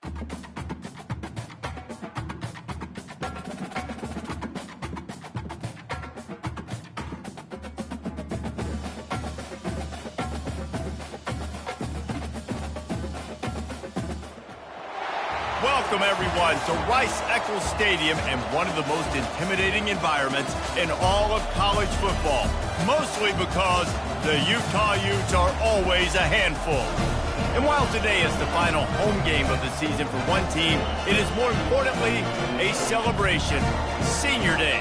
Welcome, everyone, to Rice-Eccles Stadium and one of the most intimidating environments in all of college football, mostly because the Utah Utes are always a handful. And while today is the final home game of the season for one team, it is more importantly a celebration, Senior Day,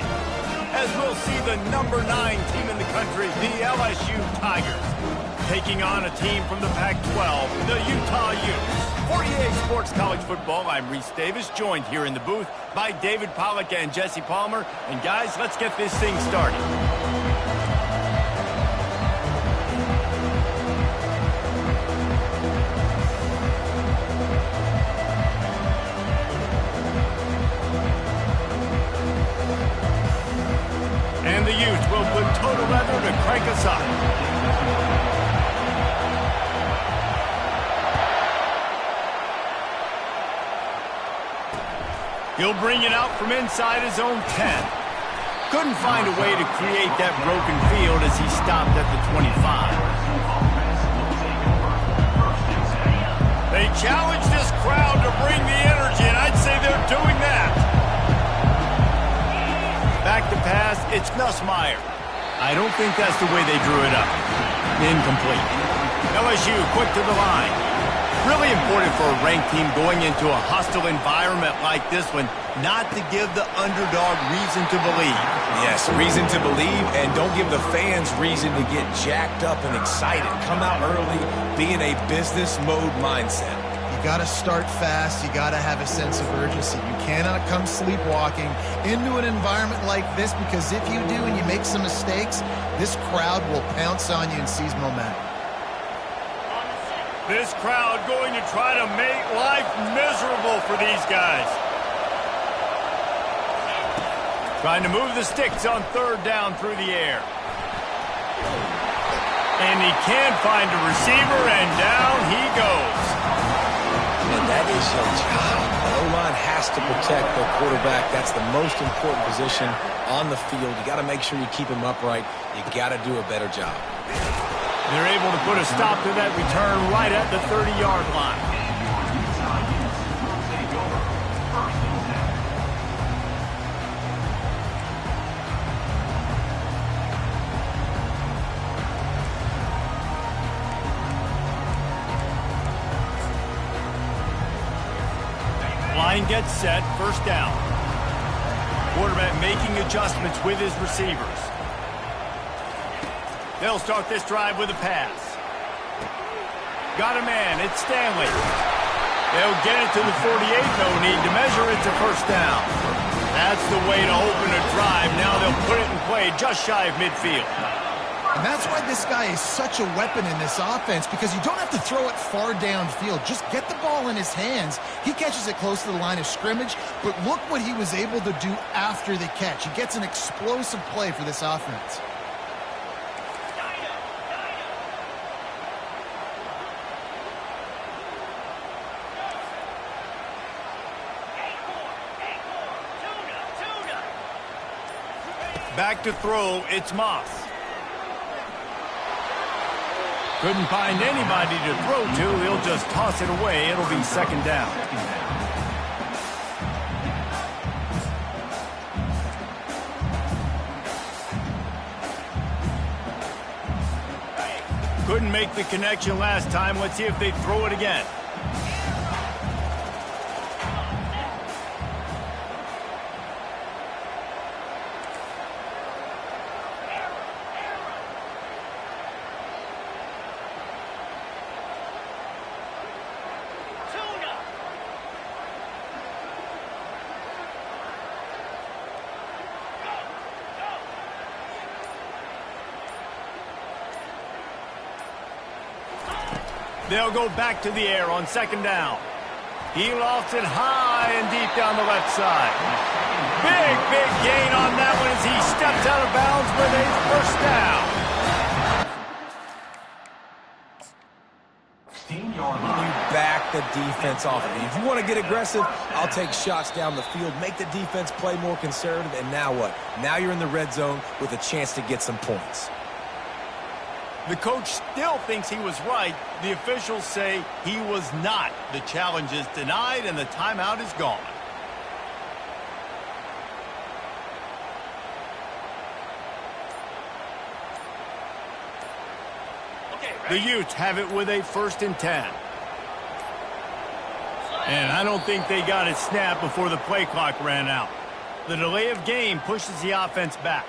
as we'll see the number 9 team in the country, the LSU Tigers, taking on a team from the Pac-12, the Utah Utes. 48 Sports College Football, I'm Reese Davis, joined here in the booth by David Pollack and Jesse Palmer. And guys, let's get this thing started. And the Utes will put total leather to crank us up. He'll bring it out from inside his own 10. Couldn't find a way to create that broken field as he stopped at the 25. They challenge this crowd to bring the energy, and I'd say they're doing that. Back to pass, it's Nussmeier. I don't think that's the way they drew it up. Incomplete. LSU quick to the line. Really important for a ranked team going into a hostile environment like this one, not to give the underdog reason to believe. Yes, reason to believe, and don't give the fans reason to get jacked up and excited. Come out early, be in a business mode mindset. You got to start fast. You got to have a sense of urgency. You cannot come sleepwalking into an environment like this, because if you do and you make some mistakes, this crowd will pounce on you and seize momentum. This crowd going to try to make life miserable for these guys. Trying to move the sticks on third down through the air. And he can't find a receiver, and down he goes. And that is your job. The O-line has to protect the quarterback. That's the most important position on the field. You got to make sure you keep him upright. You got to do a better job. They're able to put a stop to that return right at the 30-yard line. Line gets set, first down. Quarterback making adjustments with his receivers. They'll start this drive with a pass. Got a man, it's Stanley. They'll get it to the 48, no need to measure it to first down. That's the way to open a drive. Now they'll put it in play just shy of midfield. And that's why this guy is such a weapon in this offense, because you don't have to throw it far downfield. Just get the ball in his hands. He catches it close to the line of scrimmage, but look what he was able to do after the catch. He gets an explosive play for this offense. Back to throw, it's Moss. Couldn't find anybody to throw to. He'll just toss it away. It'll be second down. Couldn't make the connection last time. Let's see if they throw it again. They'll go back to the air on second down. He lofts it high and deep down the left side. Big gain on that one as he steps out of bounds with a first down. You back the defense off of you. If you want to get aggressive, I'll take shots down the field, make the defense play more conservative, and now what? Now you're in the red zone with a chance to get some points. The coach still thinks he was right. The officials say he was not. The challenge is denied, and the timeout is gone. The Utes have it with a 1st and 10. And I don't think they got it snapped before the play clock ran out. The delay of game pushes the offense back.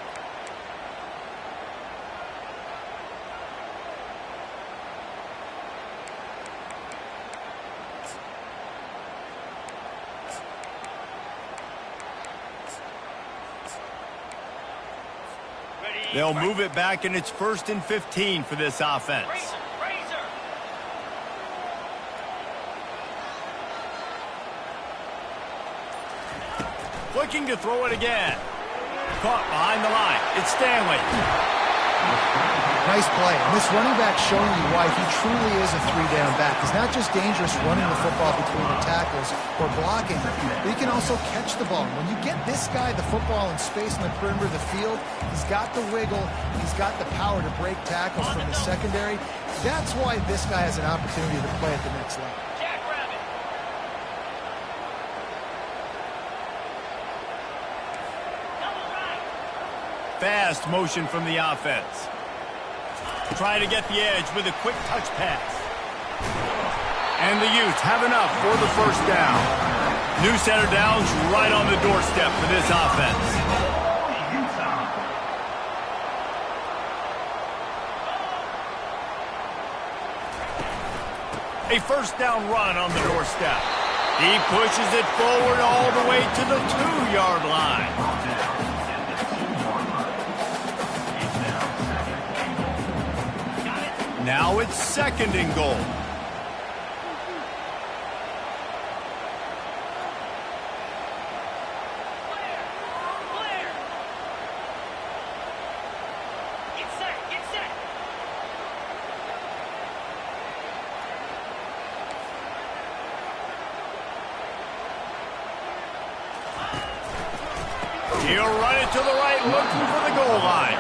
They'll move it back, and it's 1st and 15 for this offense. Looking to throw it again. Caught behind the line. It's Stanley. Nice play. And this running back showing you why he truly is a 3-down back. He's not just dangerous running the football between the tackles or blocking, but he can also catch the ball. When you get this guy the football in space in the perimeter of the field, he's got the wiggle, he's got the power to break tackles from the secondary. That's why this guy has an opportunity to play at the next level. Fast motion from the offense. Try to get the edge with a quick touch pass. And the Utes have enough for the 1st down. New center downs right on the doorstep for this offense. A 1st down run on the doorstep. He pushes it forward all the way to the 2-yard line. Now it's 2nd and goal. Get set. He'll run it to the right, looking for the goal line.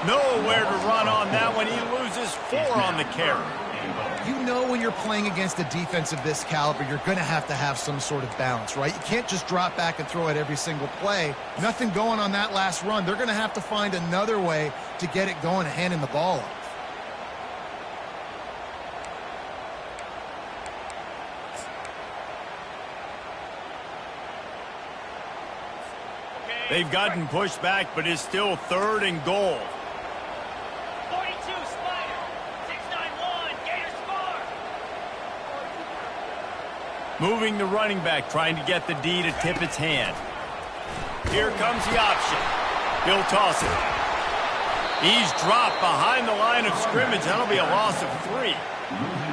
Nowhere to run on that one. He loses 4 on the carry. You know when you're playing against a defense of this caliber, you're going to have some sort of balance, right? You can't just drop back and throw it every single play. Nothing going on that last run. They're going to have to find another way to get it going and handing the ball off. They've gotten pushed back, but it's still 3rd and goal. 42, Spider. 691, Gators score. Moving the running back, trying to get the D to tip its hand. Here comes the option. He'll toss it. He's dropped behind the line of scrimmage. That'll be a loss of 3.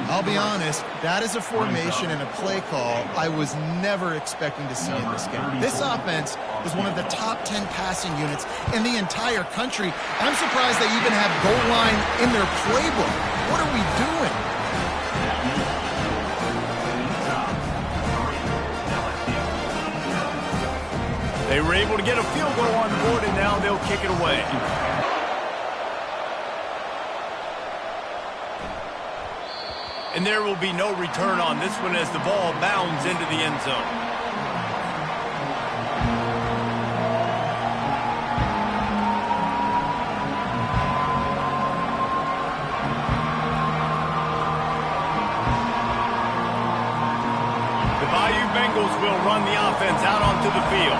I'll be honest, that is a formation and a play call I was never expecting to see in this game. This offense is one of the top 10 passing units in the entire country. I'm surprised they even have goal line in their playbook. What are we doing? They were able to get a field goal on board, and now they'll kick it away. And there will be no return on this one as the ball bounds into the end zone. The Bayou Bengals will run the offense out onto the field.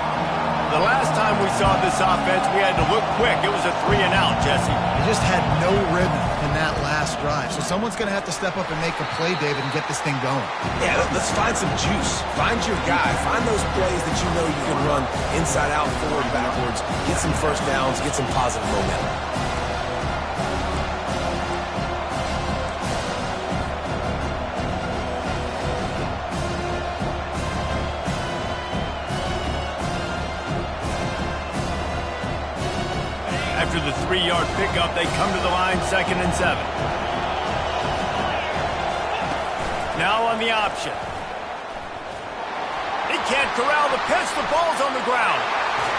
The last time we saw this offense, we had to look quick. It was a 3-and-out, Jesse. They just had no rhythm in that last drive. So someone's going to have to step up and make a play, David, and get this thing going. Yeah, let's find some juice. Find your guy. Find those plays that you know you can run inside out, forward, backwards. Get some 1st downs. Get some positive momentum. After the 3-yard pickup, they come to the line 2nd and 7. Now on the option. He can't corral the pitch. The ball's on the ground.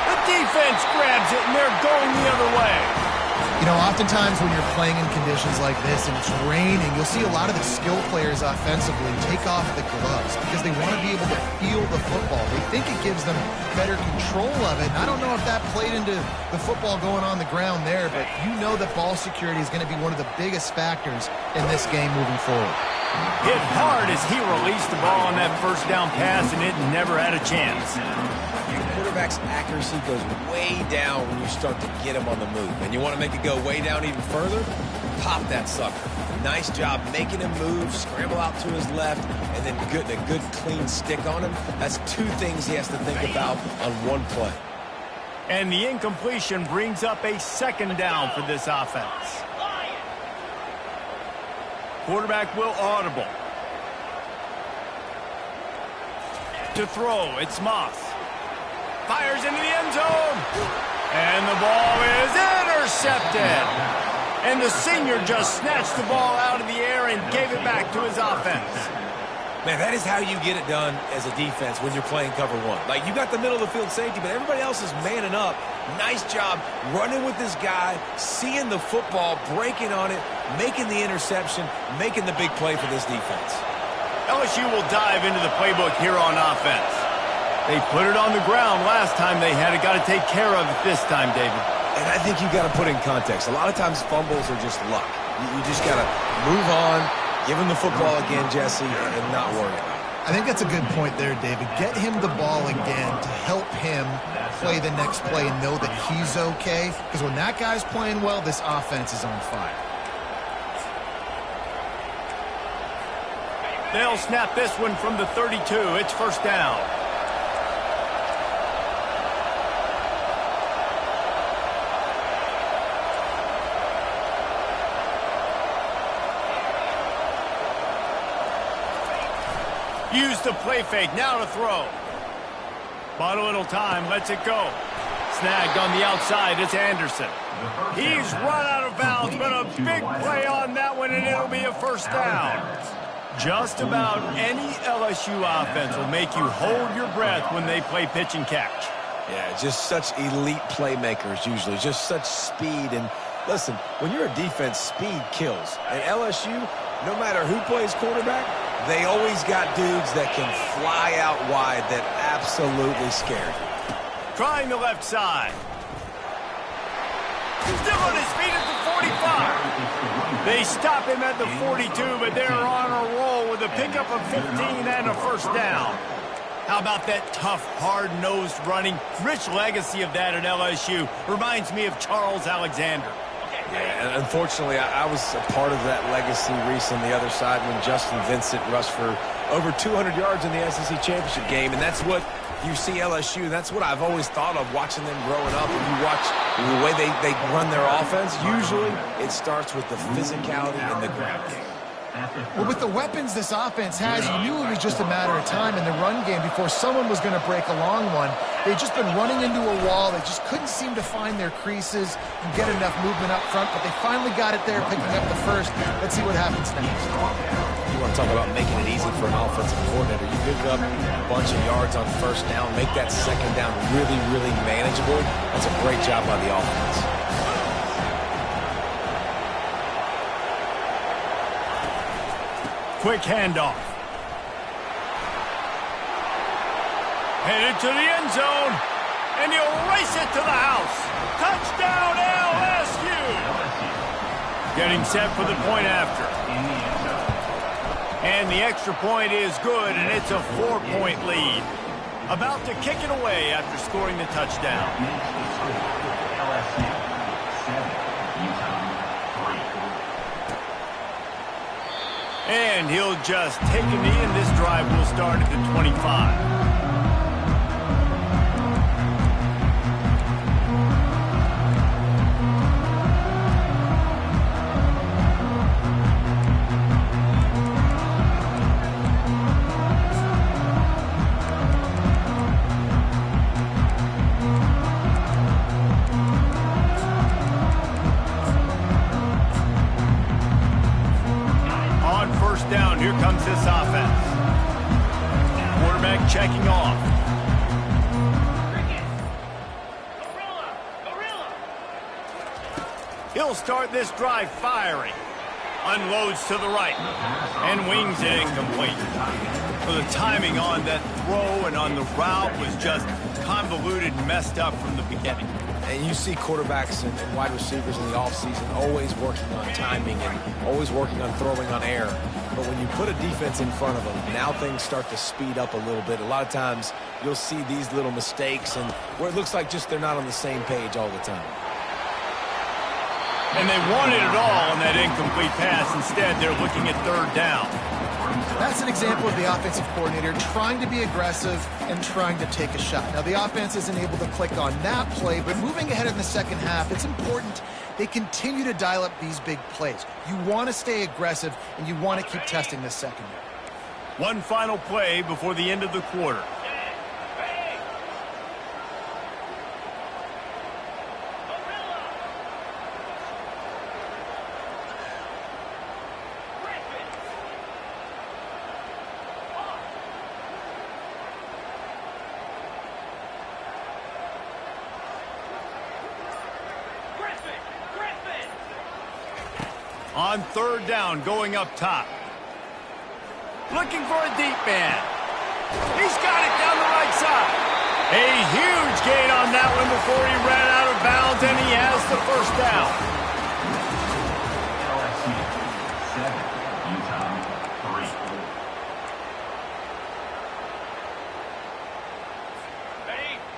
The defense grabs it, and they're going the other way. You know, oftentimes when you're playing in conditions like this and it's raining, you'll see a lot of the skill players offensively take off the gloves because they want to be able to feel the football. They think it gives them better control of it. And I don't know if that played into the football going on the ground there, but you know that ball security is going to be one of the biggest factors in this game moving forward. Hit hard as he released the ball on that first down pass, and it never had a chance. Quarterback's accuracy goes way down when you start to get him on the move. And you want to make it go way down even further? Pop that sucker. Nice job making him move, scramble out to his left, and then getting a good clean stick on him. That's two things he has to think about on one play. And the incompletion brings up a second down for this offense. Quarterback will audible. To throw, it's Moss. Fires into the end zone. And the ball is intercepted. And the senior just snatched the ball out of the air and gave it back to his offense. Man, that is how you get it done as a defense when you're playing cover one. Like, you got the middle of the field safety, but everybody else is manning up. Nice job running with this guy, seeing the football, breaking on it, making the interception, making the big play for this defense. LSU will dive into the playbook here on offense. They put it on the ground last time they had it. Got to take care of it this time, David. And I think you got to put in context. A lot of times fumbles are just luck. You just got to move on, give him the football again, Jesse, and not worry about it. I think that's a good point there, David. Get him the ball again to help him play the next play and know that he's okay. Because when that guy's playing well, this offense is on fire. They'll snap this one from the 32. It's first down. Use the play fake, now to throw. Bought a little time, lets it go. Snagged on the outside, it's Anderson. He's run out of bounds, but a big play on that one, and it'll be a first down. Just about any LSU offense will make you hold your breath when they play pitch and catch. Yeah, just such elite playmakers usually, just such speed. And listen, when you're a defense, speed kills. And LSU, no matter who plays quarterback, they always got dudes that can fly out wide that absolutely scare you. Trying the left side. Still on his feet at the 45. They stop him at the 42, but they're on a roll with a pickup of 15 and a first down. How about that tough, hard-nosed running? Rich legacy of that at LSU. Reminds me of Charles Alexander. Yeah, and unfortunately, I was a part of that legacy, Reese, on the other side when Justin Vincent rushed for over 200 yards in the SEC championship game, and that's what you see LSU. That's what I've always thought of watching them growing up. And you watch the way they run their offense, usually it starts with the physicality and the ground game. Well, with the weapons this offense has, you knew it was just a matter of time in the run game before someone was going to break a long one. They'd just been running into a wall. They just couldn't seem to find their creases and get enough movement up front, but they finally got it there, picking up the first. Let's see what happens next. You want to talk about making it easy for an offensive coordinator. You pick up a bunch of yards on first down, make that second down really, really manageable. That's a great job by the offense. Quick handoff. Headed to the end zone, and he'll race it to the house. Touchdown, LSU! Getting set for the point after. And the extra point is good, and it's a 4-point lead. About to kick it away after scoring the touchdown. And he'll just take a knee, and this drive will start at the 25. down, here comes this offense. Quarterback checking off. He'll start this drive firing. Unloads to the right. And wings it incomplete. So the timing on that throw and on the route was just convoluted and messed up from the beginning. And you see quarterbacks and wide receivers in the offseason always working on timing and always working on throwing on air. But when you put a defense in front of them, now things start to speed up a little bit. A lot of times you'll see these little mistakes and where it looks like just they're not on the same page all the time. And they wanted it all on that incomplete pass. Instead, they're looking at third down. That's an example of the offensive coordinator trying to be aggressive and trying to take a shot. Now, the offense isn't able to click on that play, but moving ahead in the second half, it's important they continue to dial up these big plays. You want to stay aggressive, and you want to keep testing this secondary. One final play before the end of the quarter. On third down, going up top. Looking for a deep man. He's got it down the right side. A huge gain on that one before he ran out of bounds, and he has the first down.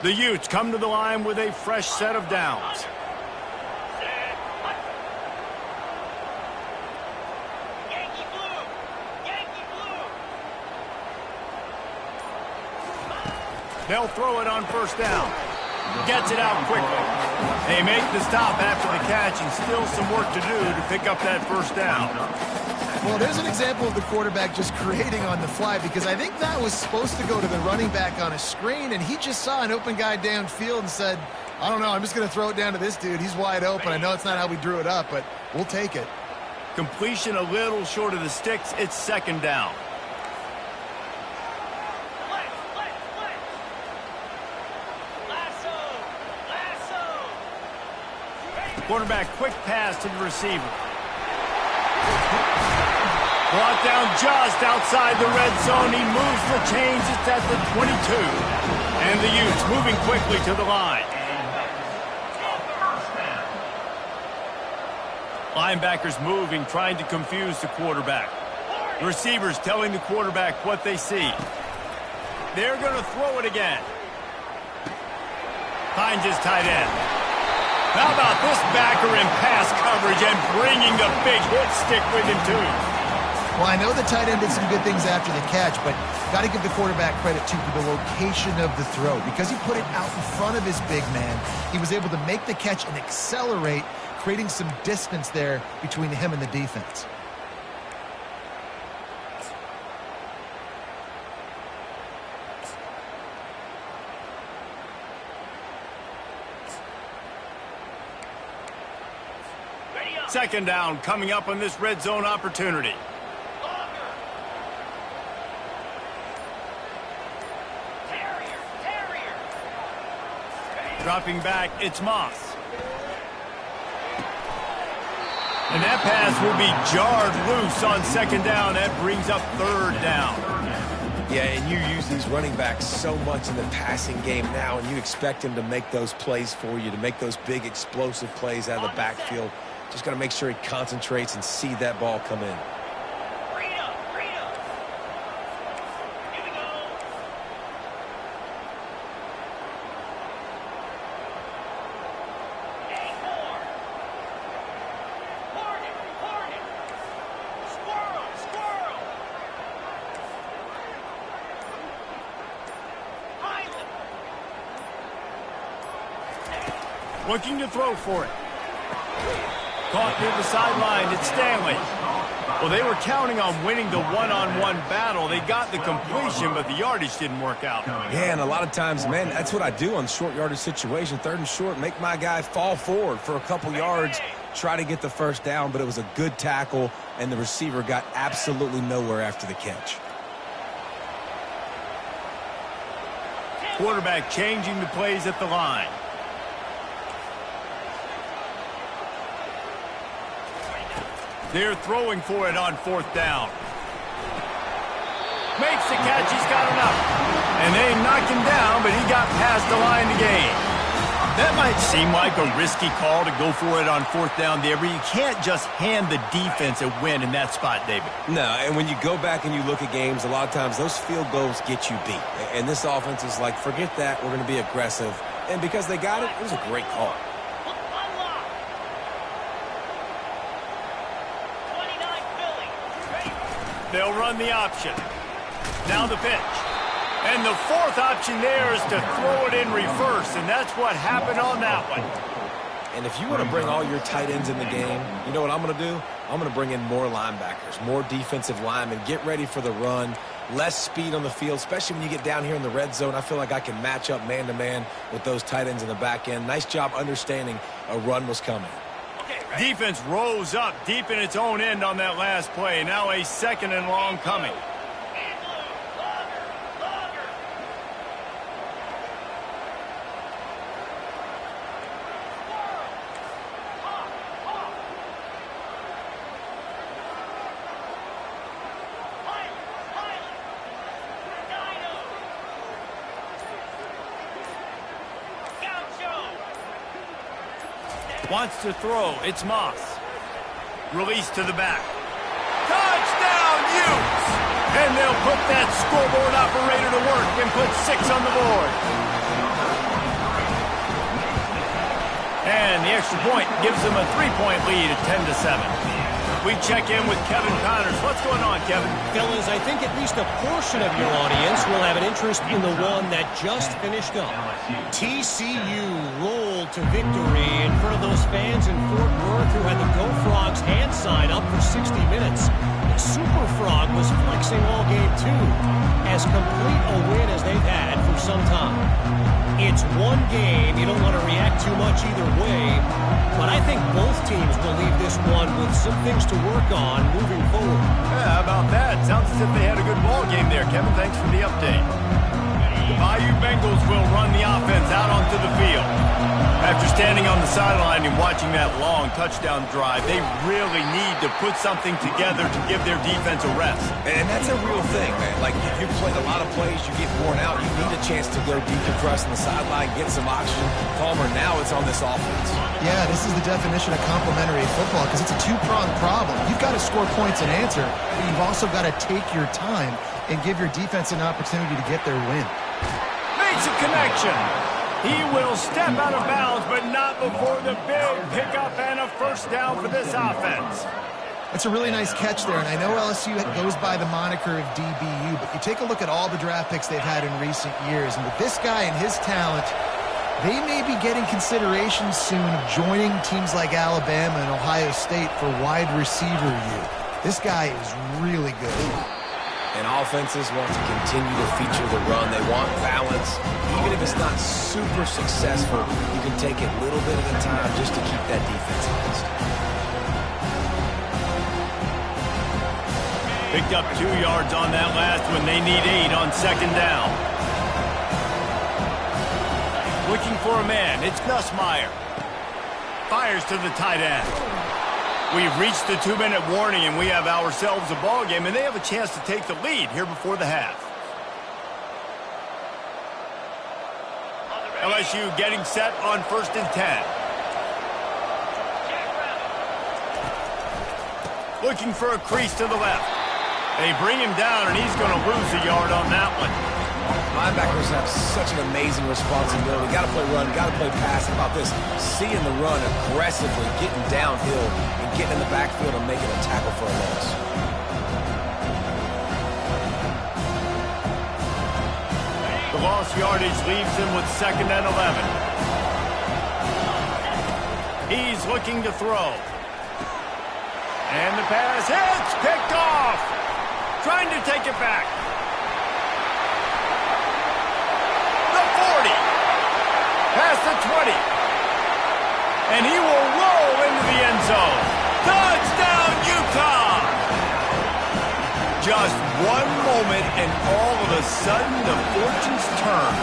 The Utes come to the line with a fresh set of downs. They'll throw it on first down. Gets it out quickly. They make the stop after the catch, and still some work to do to pick up that first down. Well, there's an example of the quarterback just creating on the fly, because I think that was supposed to go to the running back on a screen, and he just saw an open guy downfield and said, I don't know, I'm just going to throw it down to this dude. He's wide open. I know it's not how we drew it up, but we'll take it. Completion a little short of the sticks. It's second down. Quarterback, quick pass to the receiver. Brought down just outside the red zone. He moves the chains. It's at the 22. And the Utes moving quickly to the line. Linebackers moving, trying to confuse the quarterback. The receivers telling the quarterback what they see. They're going to throw it again. Finds his tight end. How about this backer in pass coverage and bringing the big hit stick with him, too? Well, I know the tight end did some good things after the catch, but got to give the quarterback credit, too, for the location of the throw. Because he put it out in front of his big man, he was able to make the catch and accelerate, creating some distance there between him and the defense. Second down coming up on this red zone opportunity. Dropping back, it's Moss. And that pass will be jarred loose on second down. That brings up third down. Yeah, and you use these running backs so much in the passing game now, and you expect them to make those plays for you, to make those big explosive plays out of the backfield. Just got to make sure he concentrates and see that ball come in. Here we go. Squirrel. Looking to throw for it. Caught near the sideline. It's Stanley. Well, they were counting on winning the one-on-one battle. They got the completion, but the yardage didn't work out. Yeah, and a lot of times, man, that's what I do on short yardage situation. Third and short, make my guy fall forward for a couple yards, try to get the first down, but it was a good tackle, and the receiver got absolutely nowhere after the catch. Quarterback changing the plays at the line. They're throwing for it on 4th down. Makes the catch. He's got enough. And they knocked him down, but he got past the line to gain. That might seem like a risky call to go for it on 4th down there, but you can't just hand the defense a win in that spot, David. No, and when you go back and you look at games, a lot of times those field goals get you beat. And this offense is like, forget that, we're going to be aggressive. And because they got it, it was a great call. They'll run the option. Now the pitch. And the 4th option there is to throw it in reverse, and that's what happened on that one. And if you want to bring all your tight ends in the game, you know what I'm going to do? I'm going to bring in more linebackers, more defensive linemen, get ready for the run, less speed on the field, especially when you get down here in the red zone. I feel like I can match up man-to-man with those tight ends in the back end. Nice job understanding a run was coming. Defense rose up deep in its own end on that last play. Now a 2nd and long coming. Wants to throw. It's Moss. Release to the back. Touchdown, Utes! And they'll put that scoreboard operator to work and put 6 on the board. And the extra point gives them a 3-point lead at 10-7. We check in with Kevin Connors. What's going on, Kevin? Fellas, I think at least a portion of your audience will have an interest in the one that just finished up. TCU rolled to victory in front of those fans in Fort Worth who had the Go Frogs hand sign up for 60 minutes. The Super Frog was flexing all game too, as complete a win as they've had for some time. It's one game. You don't want to react too much either way, but I think both teams will leave this one with some things to work on moving forward. Yeah, how about that? Sounds as if they had a good ball game there, Kevin. Thanks for the update. The Bayou Bengals will run the offense out onto the field. After standing on the sideline and watching that long touchdown drive, they really need to put something together to give their defense a rest. And that's a real thing, man. Like, you've played a lot of plays, you get worn out, you need a chance to go decompress on the sideline, get some oxygen. Palmer, now it's on this offense. Yeah, this is the definition of complementary football because it's a two-pronged problem. You've got to score points and answer, but you've also got to take your time and give your defense an opportunity to get their win. Makes a connection. He will step out of bounds, but not before the big pickup and a first down for this offense. It's a really nice catch there, and I know LSU goes by the moniker of DBU, but you take a look at all the draft picks they've had in recent years, and with this guy and his talent, they may be getting consideration soon of joining teams like Alabama and Ohio State for wide receiver youth. This guy is really good. And offenses want to continue to feature the run. They want balance. Even if it's not super successful, you can take it little bit at a time just to keep that defense honest. Picked up 2 yards on that last one. They need 8 on 2nd down. Looking for a man. It's Nussmeier. Fires to the tight end. We've reached the 2-minute warning, and we have ourselves a ball game, and they have a chance to take the lead here before the half. LSU getting set on 1st and 10. Looking for a crease to the left. They bring him down, and he's going to lose a yard on that one. Linebackers have such an amazing responsibility. Got to play run, got to play pass. How about this? Seeing the run aggressively, getting downhill, and getting in the backfield and making a tackle for a loss. The lost yardage leaves him with 2nd and 11. He's looking to throw. And the pass hits, picked off. Trying to take it back. The 40. Past the 20. And he will roll into the end zone. Touchdown, Utah! Just one moment, and all of a sudden, the fortunes turn.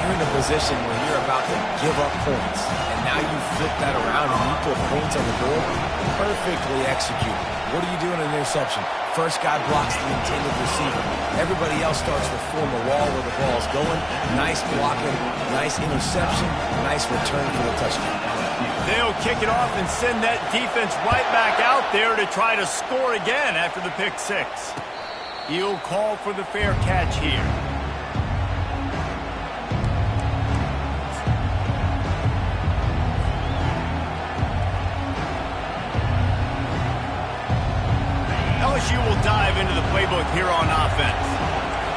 You're in a position where you're about to give up points, and now you flip that around and you put points on the board. Perfectly executed. What do you do in an interception? First guy blocks the intended receiver. Everybody else starts to form a wall where the ball's going. Nice blocking, nice interception, nice return for the touchdown. They'll kick it off and send that defense right back out there to try to score again after the pick six. He'll call for the fair catch here. LSU will dive into the playbook here on offense.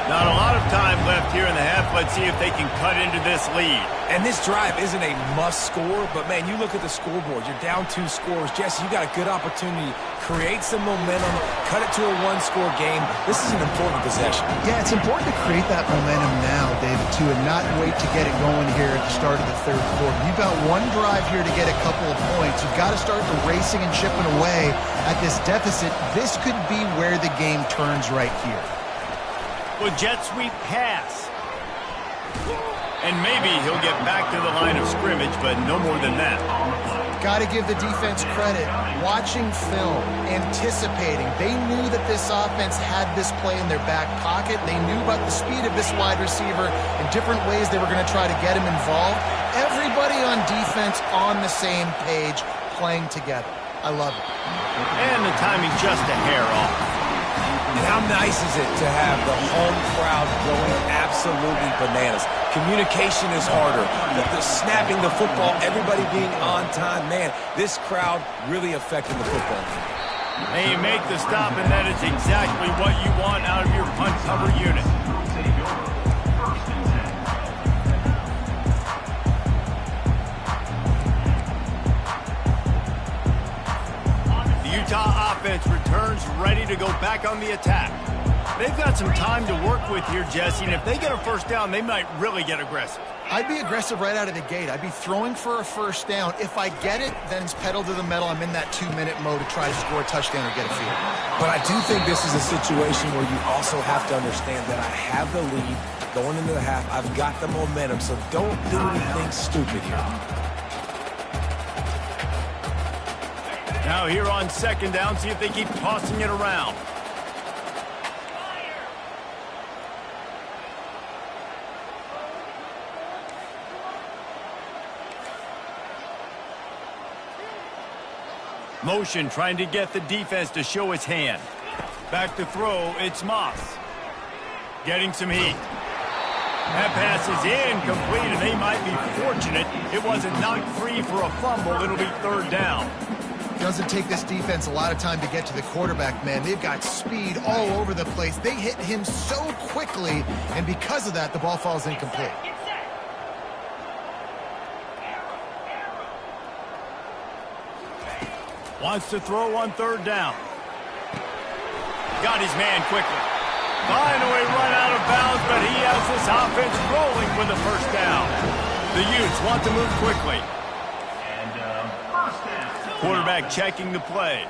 Not a lot of time left here in the half. Let's see if they can cut into this lead. And this drive isn't a must score, but man, you look at the scoreboard. You're down 2 scores. Jesse, you got a good opportunity. Create some momentum. Cut it to a 1-score game. This is an important possession. Yeah, it's important to create that momentum now, David, too, and not wait to get it going here at the start of the third quarter. You've got one drive here to get a couple of points. You've got to start the racing and chipping away at this deficit. This could be where the game turns right here. Well, jet sweep pass. And maybe he'll get back to the line of scrimmage, but no more than that. Got to give the defense credit. Watching film, anticipating. They knew that this offense had this play in their back pocket. They knew about the speed of this wide receiver and different ways they were going to try to get him involved. Everybody on defense on the same page, playing together. I love it. And the timing just a hair off. And how nice is it to have the home crowd going absolutely bananas? Communication is harder. The snapping the football, everybody being on time. Man, this crowd really affecting the football game. They make the stop, and that is exactly what you want out of your punt cover unit. Utah offense returns ready to go back on the attack. They've got some time to work with here, Jesse, and if they get a first down, they might really get aggressive. I'd be aggressive right out of the gate. I'd be throwing for a first down. If I get it, then it's pedal to the metal. I'm in that 2-minute mode to try to score a touchdown or get a field. But I do think this is a situation where you also have to understand that I have the lead going into the half. I've got the momentum, so don't do anything stupid here. Now here on second down, see if they keep tossing it around. Motion trying to get the defense to show its hand. Back to throw, it's Moss. Getting some heat. That pass is incomplete, and they might be fortunate it wasn't knocked free for a fumble. It'll be third down. Doesn't take this defense a lot of time to get to the quarterback, man. They've got speed all over the place. They hit him so quickly, and because of that, the ball falls incomplete. Wants to throw on third down. Got his man quickly. Finally run out of bounds, but he has this offense rolling with the first down. The Utes want to move quickly. Quarterback checking the play.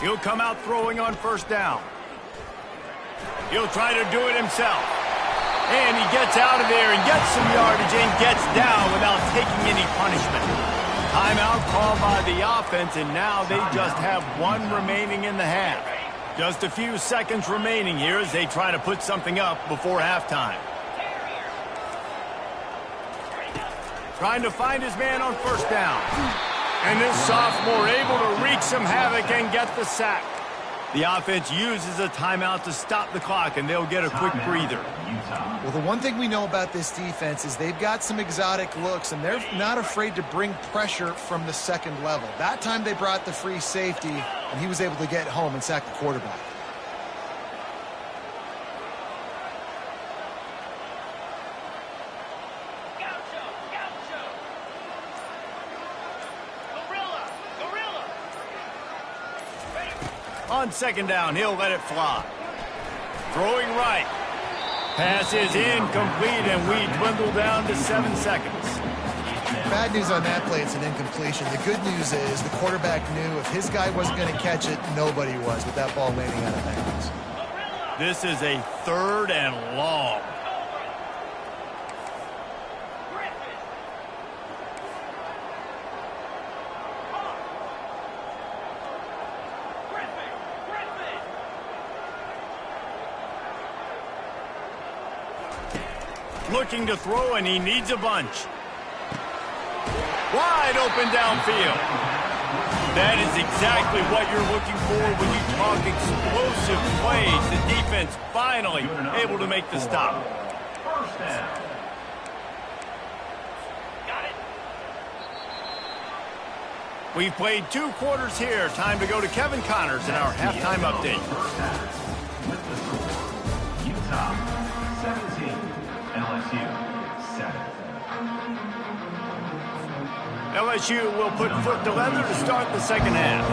He'll come out throwing on first down. He'll try to do it himself. And he gets out of there and gets some yardage and gets down without taking any punishment. Timeout called by the offense, and now they just have one remaining in the half. Just a few seconds remaining here as they try to put something up before halftime. Trying to find his man on first down. And this sophomore able to wreak some havoc and get the sack. The offense uses a timeout to stop the clock, and they'll get a quick breather. Well, the one thing we know about this defense is they've got some exotic looks, and they're not afraid to bring pressure from the second level. That time they brought the free safety, and he was able to get home and sack the quarterback. On second down, he'll let it fly. Throwing right. Pass is incomplete, and we dwindle down to 7 seconds. bad news on that play, it's an incompletion. The good news is the quarterback knew if his guy wasn't going to catch it, nobody was with that ball landing out of bounds. This is a 3rd and long. Looking to throw, and he needs a bunch. Wide open downfield. That is exactly what you're looking for when you talk explosive plays. The defense finally able to make the stop. First down. Got it. We've played 2 quarters here. Time to go to Kevin Connors in our halftime update. With the score, Utah 17, LSU 7. LSU will put foot to leather to start the second half.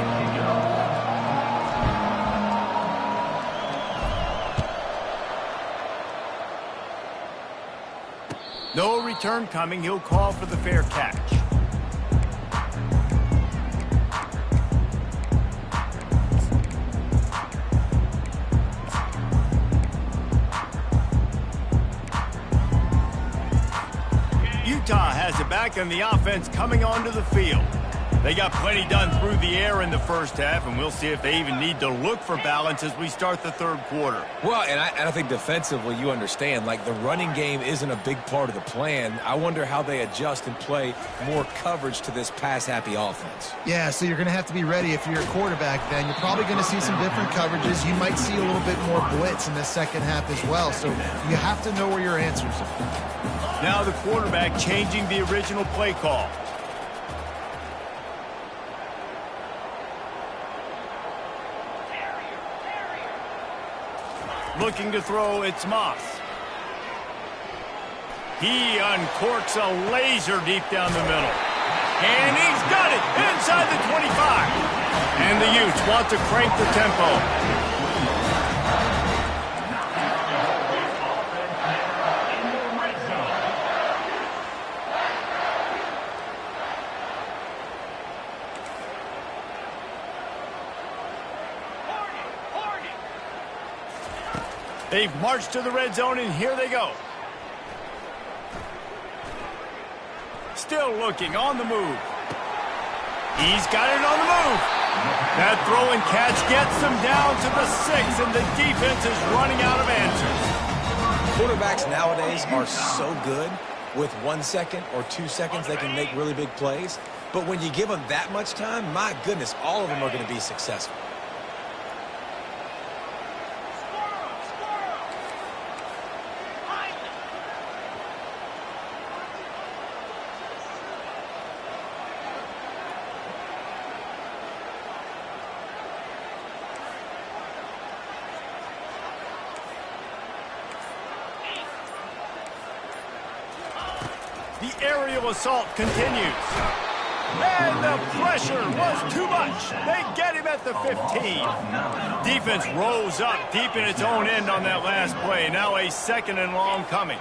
No return coming. He'll call for the fair catch. Utah has it back, and the offense coming onto the field. They got plenty done through the air in the first half, and we'll see if they even need to look for balance as we start the 3rd quarter. Well, and I think defensively, you understand, like the running game isn't a big part of the plan. I wonder how they adjust and play more coverage to this pass-happy offense. Yeah, so you're going to have to be ready if you're a quarterback then. You're probably going to see some different coverages. You might see a little bit more blitz in the second half as well, so you have to know where your answers are. Now the quarterback changing the original play call. Looking to throw, it's Moss. He uncorks a laser deep down the middle. And he's got it inside the 25. And the Utes want to crank the tempo. They've marched to the red zone, and here they go. Still looking on the move. He's got it on the move. That throw and catch gets them down to the 6, and the defense is running out of answers. Quarterbacks nowadays are so good. With 1 second or 2 seconds, they can make really big plays. But when you give them that much time, my goodness, all of them are going to be successful. The aerial assault continues. And the pressure was too much. They get him at the 15. Defense rose up deep in its own end on that last play. Now a 2nd and long coming.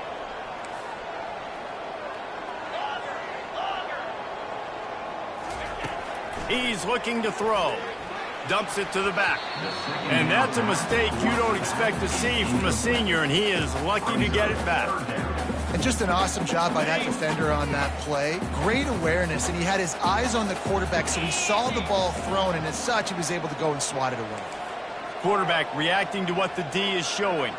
He's looking to throw. Dumps it to the back. And that's a mistake you don't expect to see from a senior, and he is lucky to get it back. And just an awesome job by that defender on that play. Great awareness, and he had his eyes on the quarterback, so he saw the ball thrown, and as such, he was able to go and swat it away. Quarterback reacting to what the D is showing.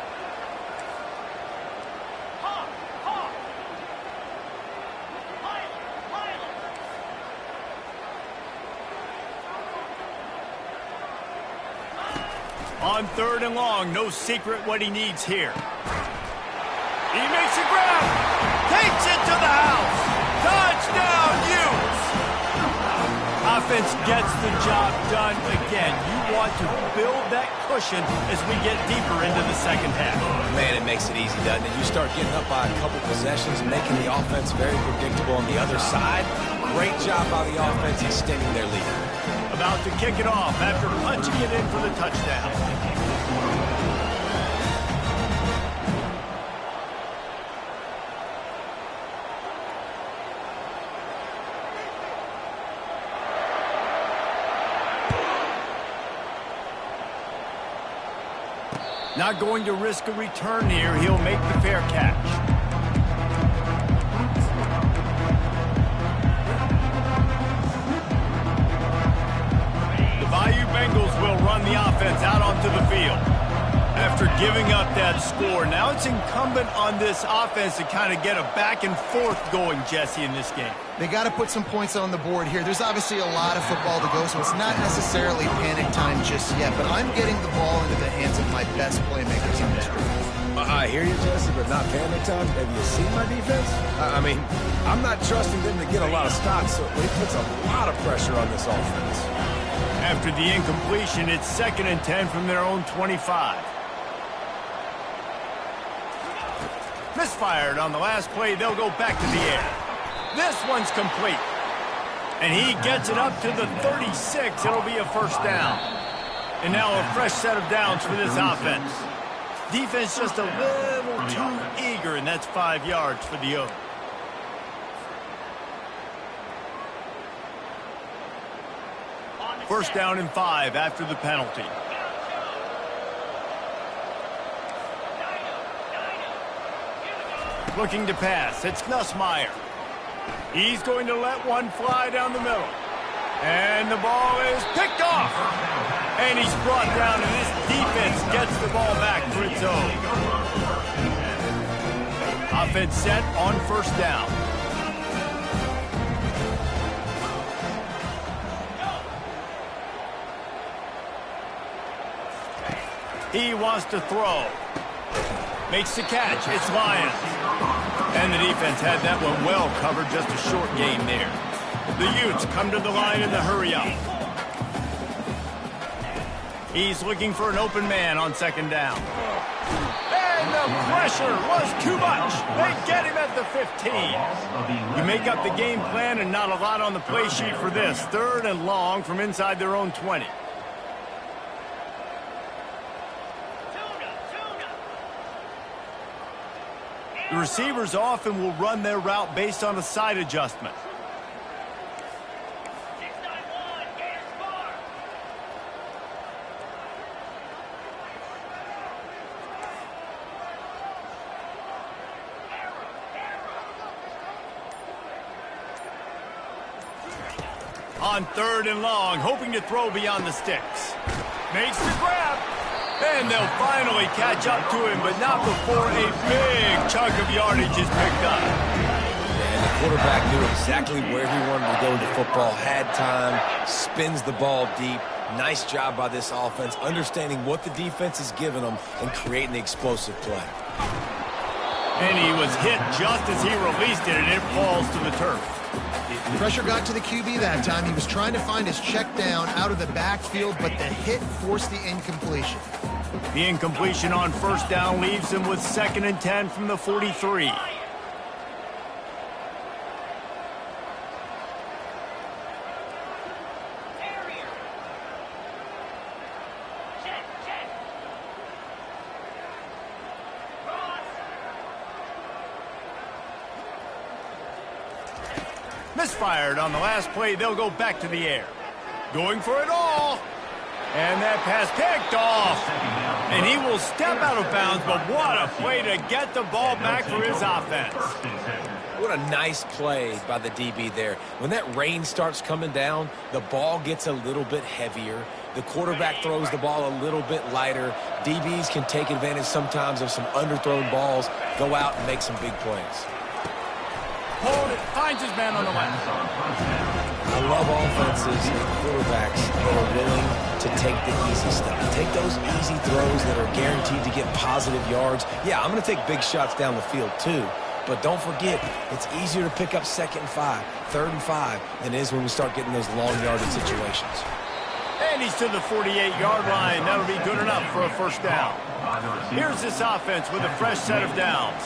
On 3rd and long, no secret what he needs here. He makes a grab, takes it to the house. Touchdown, Utes! Offense gets the job done again. You want to build that cushion as we get deeper into the second half. Man, it makes it easy, doesn't it? You start getting up by a couple possessions, making the offense very predictable on the other side. Great job by the offense extending their lead. About to kick it off after punching it in for the touchdown. Not going to risk a return here. He'll make the fair catch. The Bayou Bengals will run the offense out onto the field. After giving up that score, now it's incumbent on this offense to kind of get a back and forth going, Jesse, in this game. They got to put some points on the board here. There's obviously a lot of football to go, so it's not necessarily panic time just yet, but I'm getting the ball into the hands of my best playmakers on this drive. I hear you, Jesse, but not panic time. Have you seen my defense? I mean, I'm not trusting them to get a lot of stops, so it puts a lot of pressure on this offense. After the incompletion, it's 2nd and 10 from their own 25. Misfired on the last play. They'll go back to the air. This one's complete. And he gets it up to the 36. It'll be a first down. And now a fresh set of downs for this offense. Defense just a little too eager, and that's 5 yards for the Oaks. First down and 5 after the penalty. Looking to pass. It's Nussmeier. He's going to let one fly down the middle. And the ball is picked off. And he's brought down, and this defense gets the ball back for its own. Offense set on first down. He wants to throw. Makes the catch. It's Lions. And the defense had that one well covered. Just a short game there. The Utes come to the line in the hurry-up. He's looking for an open man on 2nd down. And the pressure was too much. They get him at the 15. You make up the game plan and not a lot on the play sheet for this. 3rd and long from inside their own 20. The receivers often will run their route based on a side adjustment. On 3rd and long, hoping to throw beyond the sticks. Makes the grab. And they'll finally catch up to him, but not before a big chunk of yardage is picked up. And the quarterback knew exactly where he wanted to go with the football, had time, spins the ball deep. Nice job by this offense, understanding what the defense is giving them and creating the explosive play. And he was hit just as he released it, and it falls to the turf. Pressure got to the QB that time. He was trying to find his check down out of the backfield, but the hit forced the incompletion. The incompletion on first down leaves him with 2nd and 10 from the 43. Misfired on the last play. They'll go back to the air. Going for it all. And that pass picked off. And he will step out of bounds, but what a play to get the ball back for his offense. What a nice play by the DB there. When that rain starts coming down, the ball gets a little bit heavier. The quarterback throws the ball a little bit lighter. DBs can take advantage sometimes of some underthrown balls, go out and make some big plays. Hold it. Finds his man on the left. I love offenses and quarterbacks that are willing to take the easy stuff. Take those easy throws that are guaranteed to get positive yards. Yeah, I'm going to take big shots down the field too. But don't forget, it's easier to pick up 2nd and 5, 3rd and 5 than it is when we start getting those long yardage situations. And he's to the 48-yard line. That'll be good enough for a first down. Here's this offense with a fresh set of downs.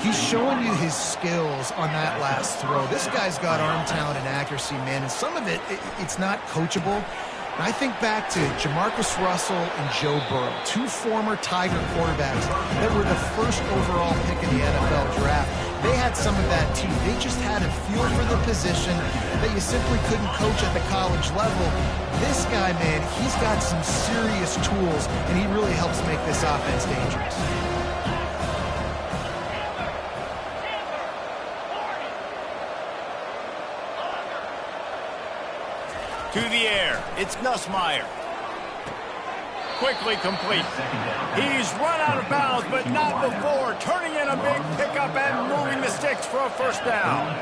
He's showing you his skills on that last throw. This guy's got arm talent and accuracy, man, and some of it's not coachable. And I think back to Jamarcus Russell and Joe Burrow, two former Tiger quarterbacks that were the first overall pick in the NFL draft. They had some of that too. They just had a feel for the position that you simply couldn't coach at the college level. This guy, man, he's got some serious tools, and he really helps make this offense dangerous. To the air, it's Nussmeier. Quickly complete. He's run out of bounds, but not before turning in a big pickup and moving the sticks for a first down.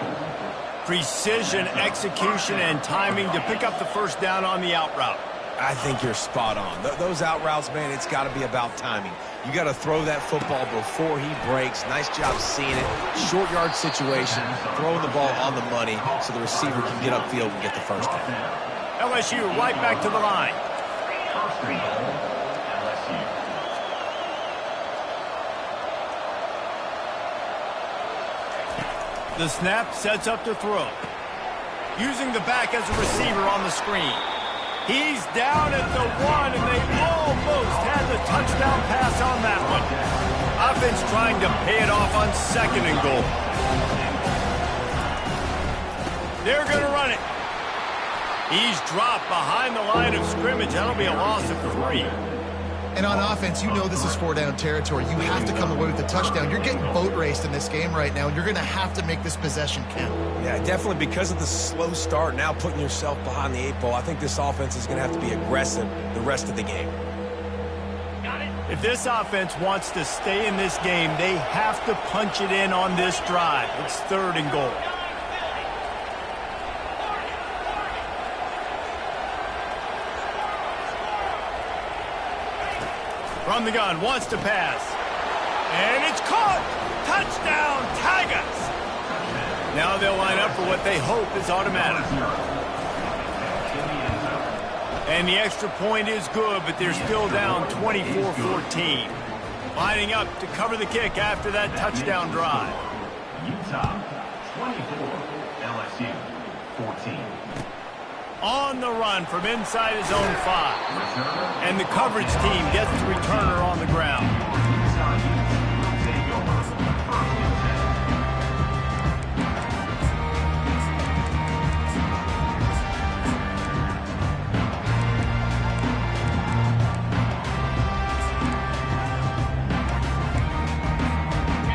Precision, execution, and timing to pick up the first down on the out route. I think you're spot on. Those out routes, man, it's got to be about timing. You got to throw that football before he breaks. Nice job seeing it. Short yard situation, throwing the ball on the money so the receiver can get upfield and get the first down. LSU right back to the line. First and goal, LSU. The snap sets up to throw. Using the back as a receiver on the screen. He's down at the 1, and they almost had the touchdown pass on that one. Offense trying to pay it off on 2nd and goal. They're going to run it. He's dropped behind the line of scrimmage. That'll be a loss of 3. And on offense, you know this is 4-down territory. You have to come away with a touchdown. You're getting boat raced in this game right now, and you're going to have to make this possession count. Yeah, definitely because of the slow start, now putting yourself behind the 8 ball. I think this offense is going to have to be aggressive the rest of the game. If this offense wants to stay in this game, they have to punch it in on this drive. It's 3rd and goal. From the gun, wants to pass. And it's caught! Touchdown, Tigers! Now they'll line up for what they hope is automatic. And the extra point is good, but they're still down 24-14. Lining up to cover the kick after that touchdown drive. Utah, 24, LSU, 14. On the run from inside his own 5. And the coverage team gets the returner on the ground.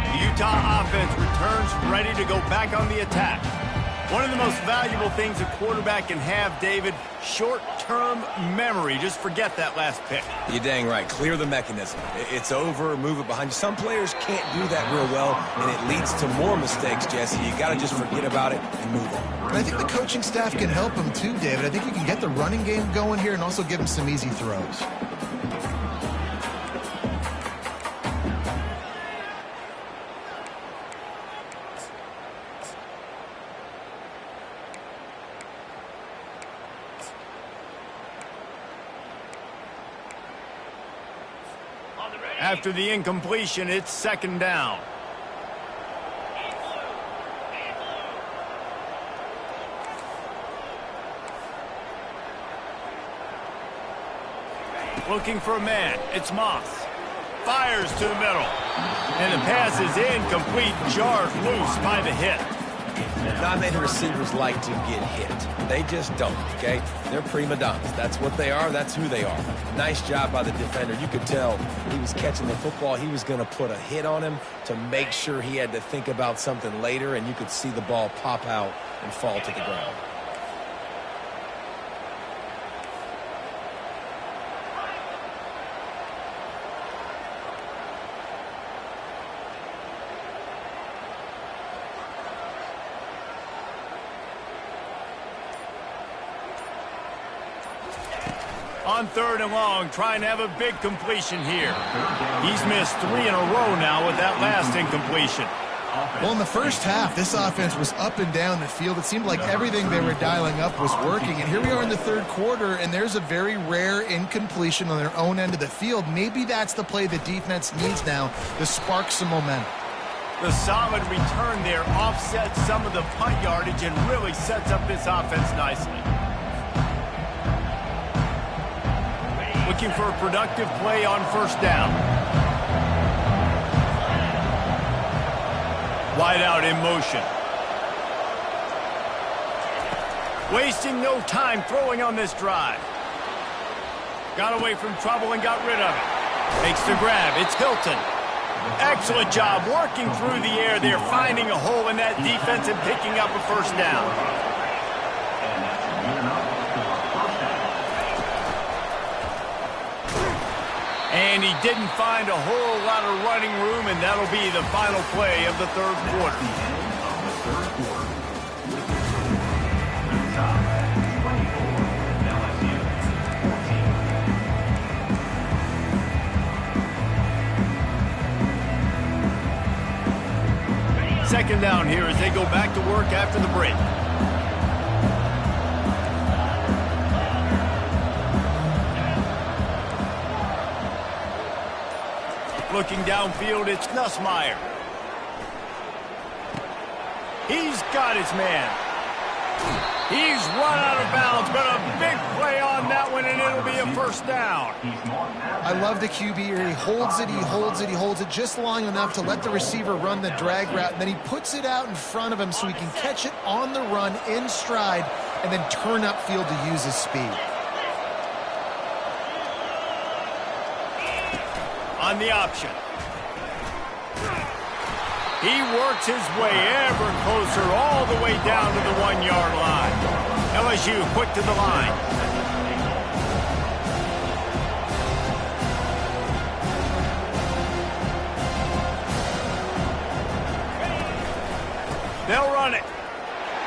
The Utah offense returns ready to go back on the attack. One of the most valuable things a quarterback can have, David, short-term memory. Just forget that last pick. You're dang right. Clear the mechanism. It's over, move it behind you. Some players can't do that real well, and it leads to more mistakes, Jesse. You got to just forget about it and move on. And I think the coaching staff can help him too, David. I think you can get the running game going here and also give him some easy throws. After the incompletion, it's 2nd down. Looking for a man. It's Moss. Fires to the middle. And the pass is incomplete, jarred loose by the hit. Not many receivers like to get hit. They just don't, okay? They're prima donnas. That's what they are. That's who they are. Nice job by the defender. You could tell he was catching the football. He was going to put a hit on him to make sure he had to think about something later, and you could see the ball pop out and fall to the ground. On 3rd and long, trying to have a big completion here. He's missed 3 in a row now with that last incompletion. Well, in the first half, this offense was up and down the field. It seemed like everything they were dialing up was working. And here we are in the 3rd quarter, and there's a very rare incompletion on their own end of the field. Maybe that's the play the defense needs now to spark some momentum. The solid return there offsets some of the punt yardage and really sets up this offense nicely. looking for a productive play on first down. Wide out in motion. Wasting no time throwing on this drive. Got away from trouble and got rid of it. Makes the grab. It's Hilton. Excellent job working through the air there, finding a hole in that defense and picking up a first down. And he didn't find a whole lot of running room, and that'll be the final play of the third quarter. Second down here as they go back to work after the break. Looking downfield, it's Nussmeier. He's got his man. He's run out of bounds, but a big play on that one, and it'll be a first down. I love the QB here. He holds it, he holds it, he holds it just long enough to let the receiver run the drag route, and then he puts it out in front of him so he can catch it on the run in stride and then turn upfield to use his speed. On the option. He works his way ever closer all the way down to the 1-yard line. LSU quick to the line. They'll run it.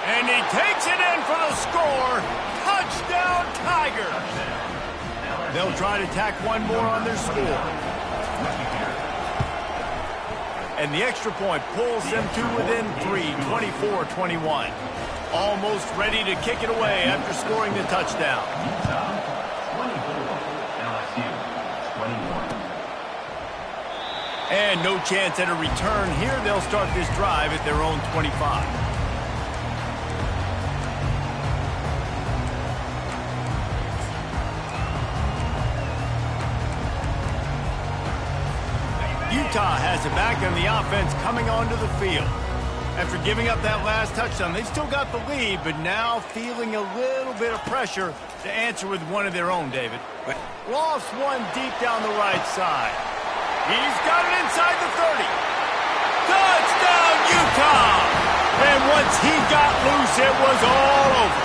And he takes it in for the score. Touchdown, Tigers. They'll try to tack one more on their score. And the extra point pulls them to within 3, 24-21. Almost ready to kick it away after scoring the touchdown. Utah, 24, LSU, 21. And no chance at a return here. They'll start this drive at their own 25. Utah has it back on the offense coming onto the field. After giving up that last touchdown, they've still got the lead, but now feeling a little bit of pressure to answer with one of their own, David. Lost one deep down the right side. He's got it inside the 30. Touchdown, Utah! And once he got loose, it was all over.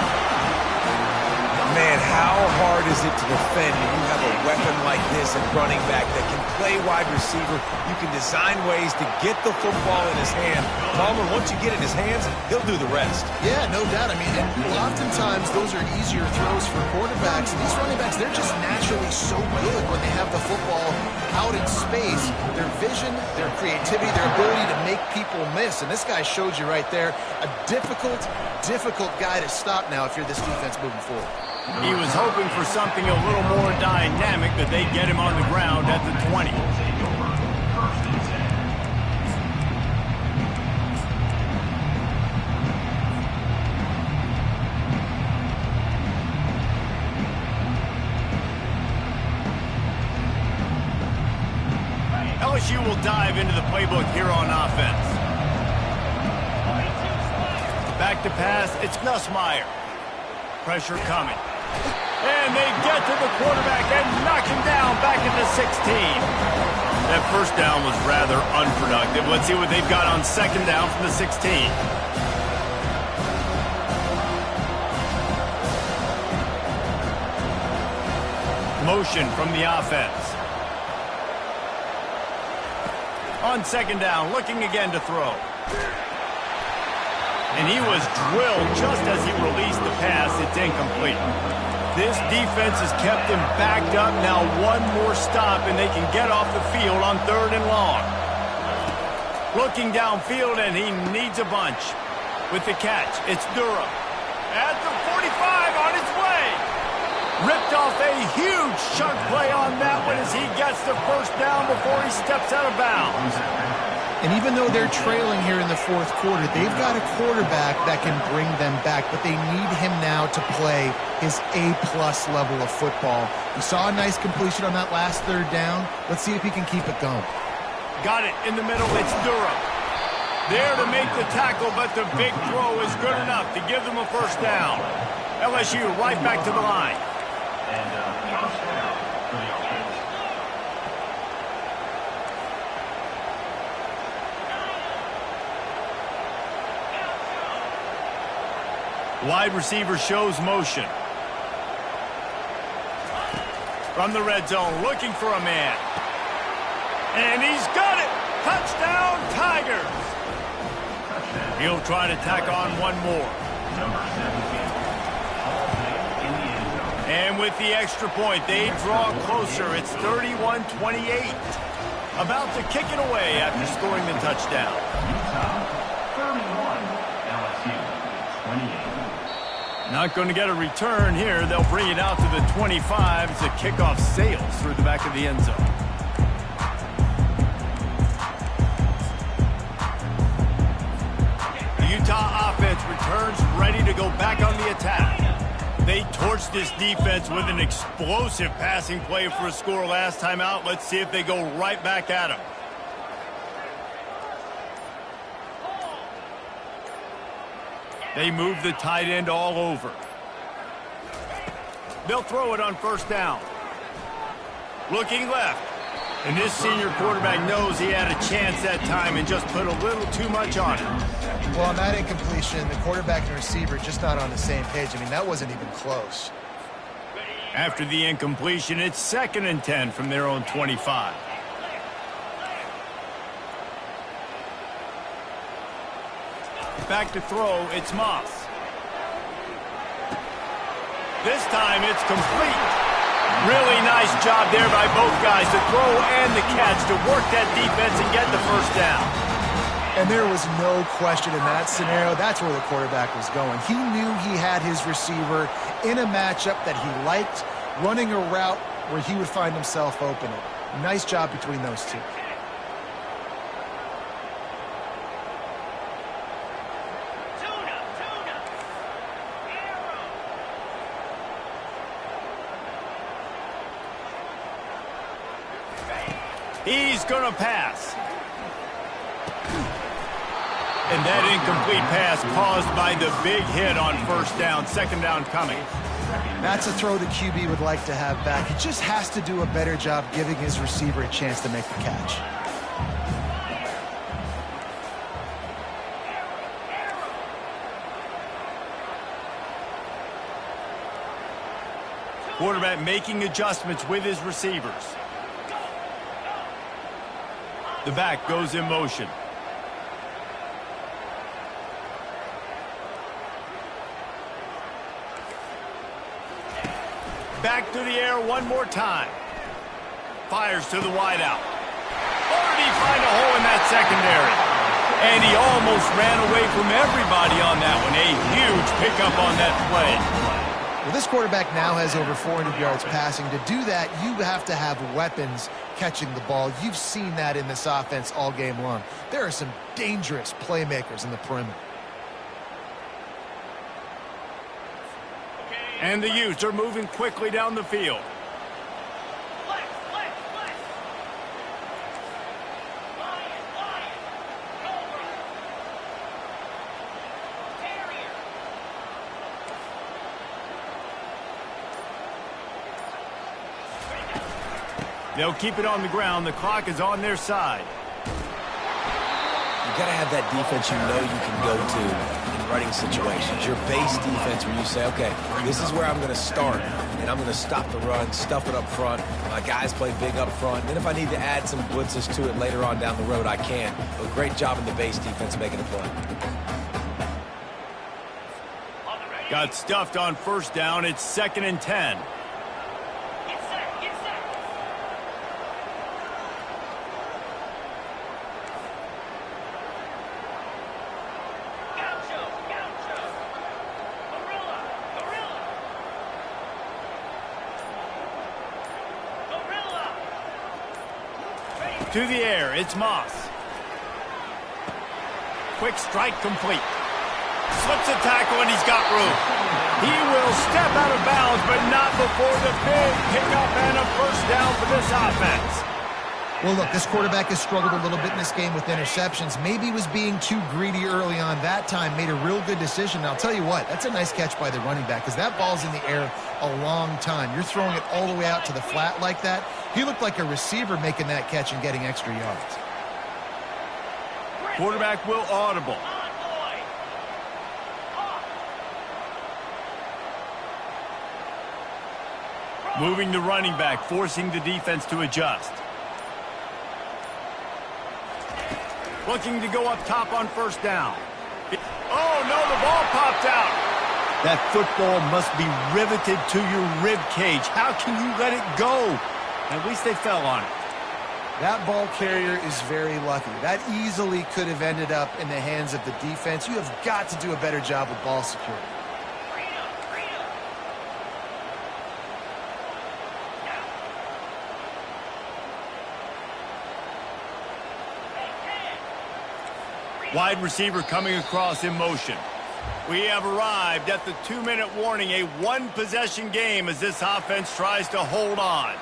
Man, how hard is it to defend when you have a weapon like this at running back that can play wide receiver? You can design ways to get the football in his hand. Palmer, once you get it in his hands, he'll do the rest. Yeah, no doubt. I mean, and oftentimes those are easier throws for quarterbacks. And these running backs, they're just naturally so good when they have the football out in space. Their vision, their creativity, their ability to make people miss. And this guy showed you right there, a difficult guy to stop now if you're this defense moving forward. He was hoping for something a little more dynamic, but they get him on the ground at the 20. LSU will dive into the playbook here on offense. Back to pass, it's Nussmeier. Pressure coming. And they get to the quarterback and knock him down back at the 16. That first down was rather unproductive. Let's see what they've got on second down from the 16. Motion from the offense. On second down, looking again to throw. And he was drilled just as he released the pass. It's incomplete. This defense has kept him backed up. Now one more stop, and they can get off the field on third and long. Looking downfield, and he needs a bunch. With the catch, it's Durham. At the 45, on his way. Ripped off a huge chunk play on that one as he gets the first down before he steps out of bounds. And even though they're trailing here in the fourth quarter, they've got a quarterback that can bring them back, but they need him now to play his A-plus level of football. We saw a nice completion on that last third down. Let's see if he can keep it going. Got it in the middle. It's Durham. There to make the tackle, but the big throw is good enough to give them a first down. LSU right back to the line. And first down for the offense. Wide receiver shows motion. From the red zone, looking for a man. And he's got it! Touchdown, Tigers! He'll try to tack on one more. Number 17. All day in the end zone. And with the extra point, they draw closer. It's 31-28. About to kick it away after scoring the touchdown. Utah 31. LSU 28. Not going to get a return here. They'll bring it out to the 25 as the kickoff sails through the back of the end zone. The Utah offense returns ready to go back on the attack. They torched this defense with an explosive passing play for a score last time out. Let's see if they go right back at him. They move the tight end all over. They'll throw it on first down. Looking left. And this senior quarterback knows he had a chance that time and just put a little too much on it. Well, on that incompletion, the quarterback and receiver just not on the same page. I mean, that wasn't even close. After the incompletion, it's 2nd and 10 from their own 25. Back to throw, it's Moss. This time it's complete. Really nice job there by both guys, the throw and the catch, to work that defense and get the first down. And there was no question in that scenario. That's where the quarterback was going. He knew he had his receiver in a matchup that he liked, running a route where he would find himself open. Nice job between those two. He's going to pass. And that incomplete pass caused by the big hit on first down. 2nd down coming. That's a throw the QB would like to have back. He just has to do a better job giving his receiver a chance to make the catch. Quarterback making adjustments with his receivers. The back goes in motion. Back to the air one more time. Fires to the wideout. Or did he find a hole in that secondary? And he almost ran away from everybody on that one. A huge pickup on that play. Well, this quarterback now has over 400 yards passing. To do that, you have to have weapons catching the ball. You've seen that in this offense all game long. There are some dangerous playmakers in the perimeter. And the Utes are moving quickly down the field. They'll keep it on the ground. The clock is on their side. You got to have that defense you know you can go to in running situations. Your base defense where you say, okay, this is where I'm going to start, and I'm going to stop the run, stuff it up front. My guys play big up front. Then if I need to add some blitzes to it later on down the road, I can. But great job in the base defense making a play. Got stuffed on first down. It's 2nd and 10. To the air, it's Moss. quick strike complete. Slips a tackle, and he's got room. He will step out of bounds, but not before the big pickup and a first down for this offense. Well, look, this quarterback has struggled a little bit in this game with interceptions. Maybe he was being too greedy early on. That time made a real good decision. And I'll tell you what, that's a nice catch by the running back because that ball's in the air a long time. You're throwing it all the way out to the flat like that. He looked like a receiver making that catch and getting extra yards. Quarterback will audible. Moving the running back, forcing the defense to adjust. Looking to go up top on first down. Oh, no, the ball popped out. That football must be riveted to your rib cage. How can you let it go? At least they fell on it. That ball carrier is very lucky. That easily could have ended up in the hands of the defense. You have got to do a better job with ball security. Wide receiver coming across in motion. We have arrived at the 2-minute warning, a one-possession game as this offense tries to hold on.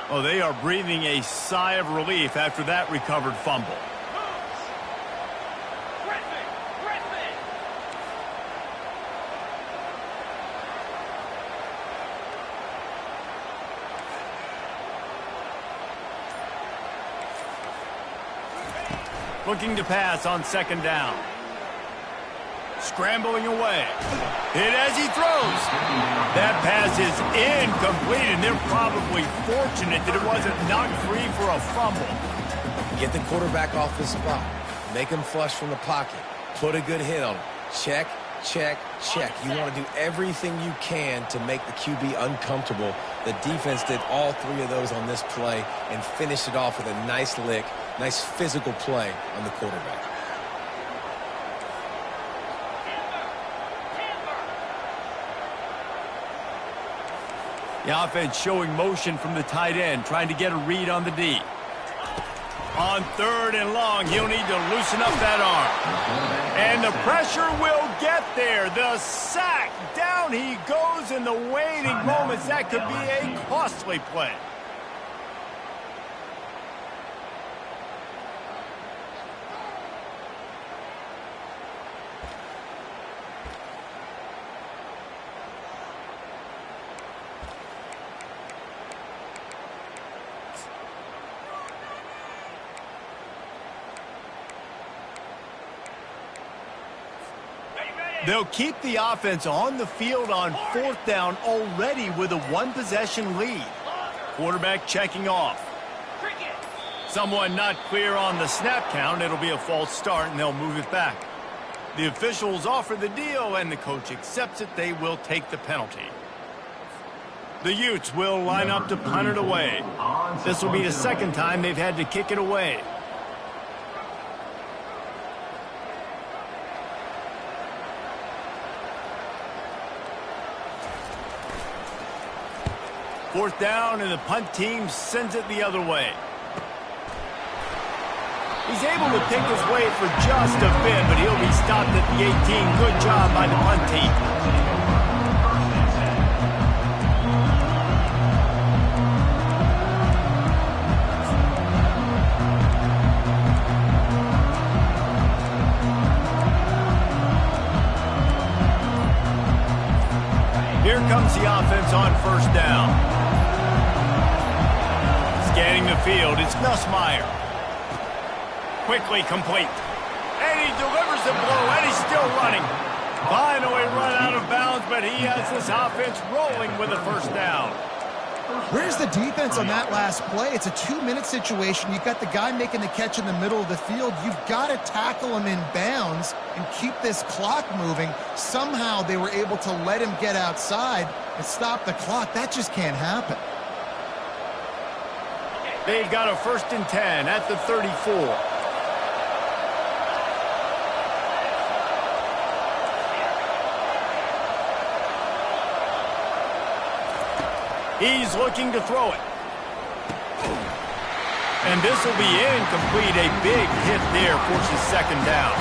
Oh, they are breathing a sigh of relief after that recovered fumble. Looking to pass on second down. Scrambling away. Hit as he throws. That pass is incomplete, and they're probably fortunate that it wasn't knocked free for a fumble. Get the quarterback off the spot. Make him flush from the pocket. Put a good hit on him. Check, check, check. You want to do everything you can to make the QB uncomfortable. The defense did all three of those on this play and finished it off with a nice lick, nice physical play on the quarterback. The offense showing motion from the tight end, trying to get a read on the D. On third and long, he'll need to loosen up that arm. And the pressure will get there. The sack. Down he goes in the waiting moments. That could be a costly play. They'll keep the offense on the field on fourth down already with a one-possession lead. Quarterback checking off. Someone not clear on the snap count. It'll be a false start, and they'll move it back. The officials offer the deal, and the coach accepts it. They will take the penalty. The Utes will line up to punt it away. This will be the second time they've had to kick it away. Fourth down, and the punt team sends it the other way. He's able to pick his way for just a bit, but he'll be stopped at the 18. Good job by the punt team. Here comes the offense on first down. Scanning the field, it's Nussmeier. Quickly complete. And he delivers the blow, and he's still running. Finally run out of bounds, but he has this offense rolling with a first down. Where's the defense on that last play? It's a 2-minute situation. You've got the guy making the catch in the middle of the field. You've got to tackle him in bounds and keep this clock moving. Somehow they were able to let him get outside and stop the clock. That just can't happen. They've got a 1st and 10 at the 34. He's looking to throw it. And this will be incomplete. A big hit there forces second down.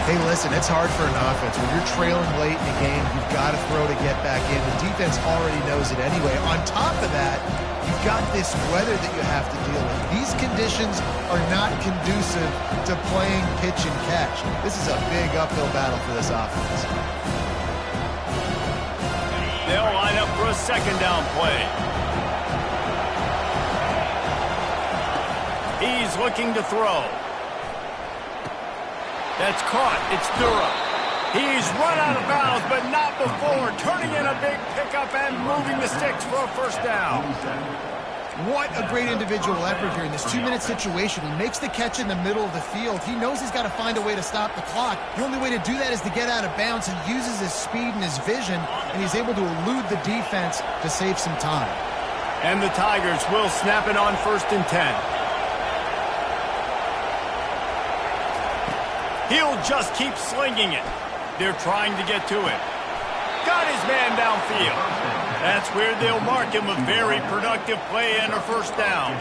Hey, listen, it's hard for an offense. When you're trailing late in the game, you've got to throw to get back in. The defense already knows it anyway. On top of that, you've got this weather that you have to deal with. These conditions are not conducive to playing pitch and catch. This is a big uphill battle for this offense. They'll line up for a second down play. He's looking to throw. That's caught. It's Durham. He's run out of bounds, but not before. Turning in a big pickup and moving the sticks for a first down. What a great individual effort here in this 2-minute situation. He makes the catch in the middle of the field. He knows he's got to find a way to stop the clock. The only way to do that is to get out of bounds. He uses his speed and his vision, and he's able to elude the defense to save some time. And the Tigers will snap it on 1st and 10. He'll just keep slinging it. They're trying to get to it. Got his man downfield. That's where they'll mark him. A very productive play and a first down.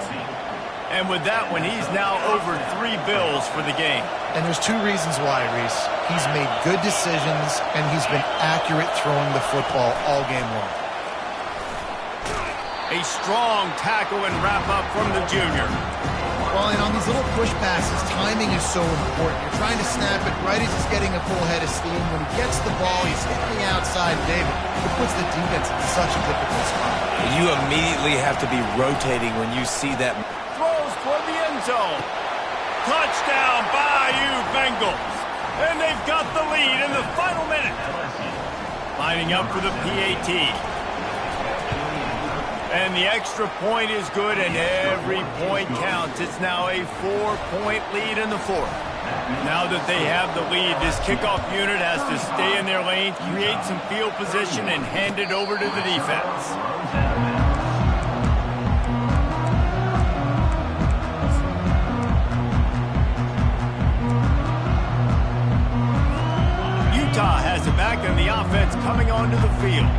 And with that one, he's now over 3 bills for the game. And there's 2 reasons why, Reese. He's made good decisions, and he's been accurate throwing the football all game long. A strong tackle and wrap-up from the junior. Well, and on these little push passes, timing is so important. You're trying to snap it right as he's getting a full head of steam. When he gets the ball, he's hitting the outside. David, it puts the defense in such a difficult spot. You immediately have to be rotating when you see that. Throws toward the end zone. Touchdown, Bayou Bengals. And they've got the lead in the final minute. Lining up for the PAT. And the extra point is good, and every point counts. It's now a 4-point lead in the 4th. Now that they have the lead, this kickoff unit has to stay in their lane, create some field position, and hand it over to the defense. Utah has it back, and the offense coming onto the field.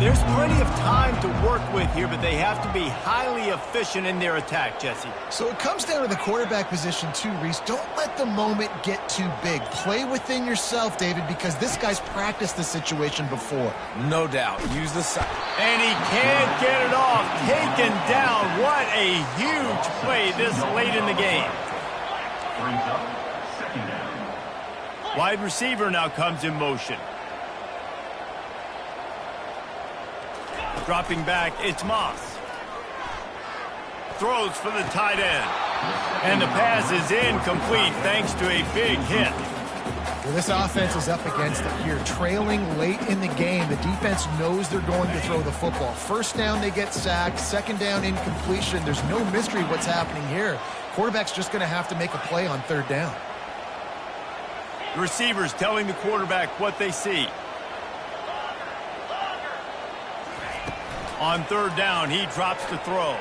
There's plenty of time to work with here, but they have to be highly efficient in their attack, Jesse. So it comes down to the quarterback position too, Reese. Don't let the moment get too big. Play within yourself, David, because this guy's practiced this situation before. No doubt. Use the side. And he can't get it off. Taken down. What a huge play this late in the game. Brings up second down. Wide receiver now comes in motion. Dropping back, it's Moss. Throws for the tight end. And the pass is incomplete thanks to a big hit. Well, this offense is up against it here. Trailing late in the game, the defense knows they're going to throw the football. First down, they get sacked. Second down, incompletion. There's no mystery what's happening here. Quarterback's just going to have to make a play on 3rd down. The receivers telling the quarterback what they see. On 3rd down, he drops to throw.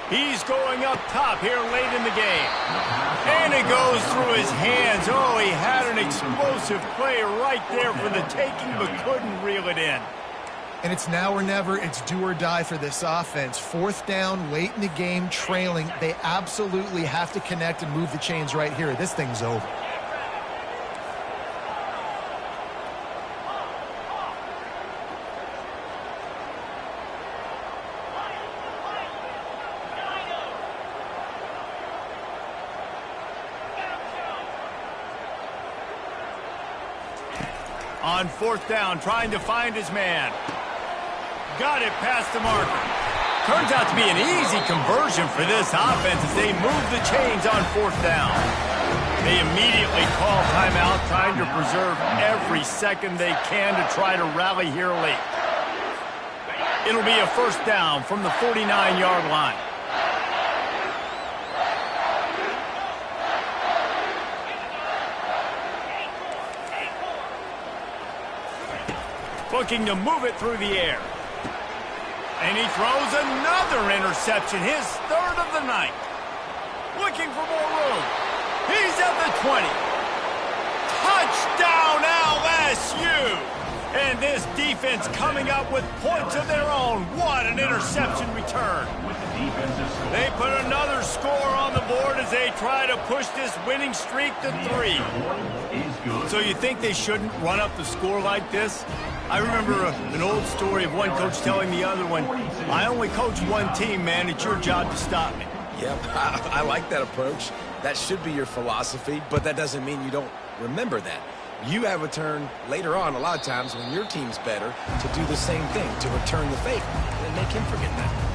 He's going up top here late in the game. And it goes through his hands. Oh, he had an explosive play right there for the taking, but couldn't reel it in. And it's now or never. It's do or die for this offense. 4th down, late in the game, trailing. They absolutely have to connect and move the chains right here. This thing's over. On 4th down, trying to find his man. Got it past the marker. Turns out to be an easy conversion for this offense as they move the chains on 4th down. They immediately call timeout, trying to preserve every second they can to try to rally here late. It'll be a first down from the 49-yard line. Looking to move it through the air. And he throws another interception, his 3rd of the night. Looking for more room. He's at the 20. Touchdown, LSU! And this defense coming up with points of their own. What an interception return. With the defensive score. They put another score on the board as they try to push this winning streak to 3. Is good. So you think they shouldn't run up the score like this? I remember an old story of one coach telling the other one, I only coach one team, man. It's your job to stop me. Yep, I like that approach. That should be your philosophy, but that doesn't mean you don't remember that. You have a turn later on a lot of times when your team's better to do the same thing, to return the favor, and make him forget that.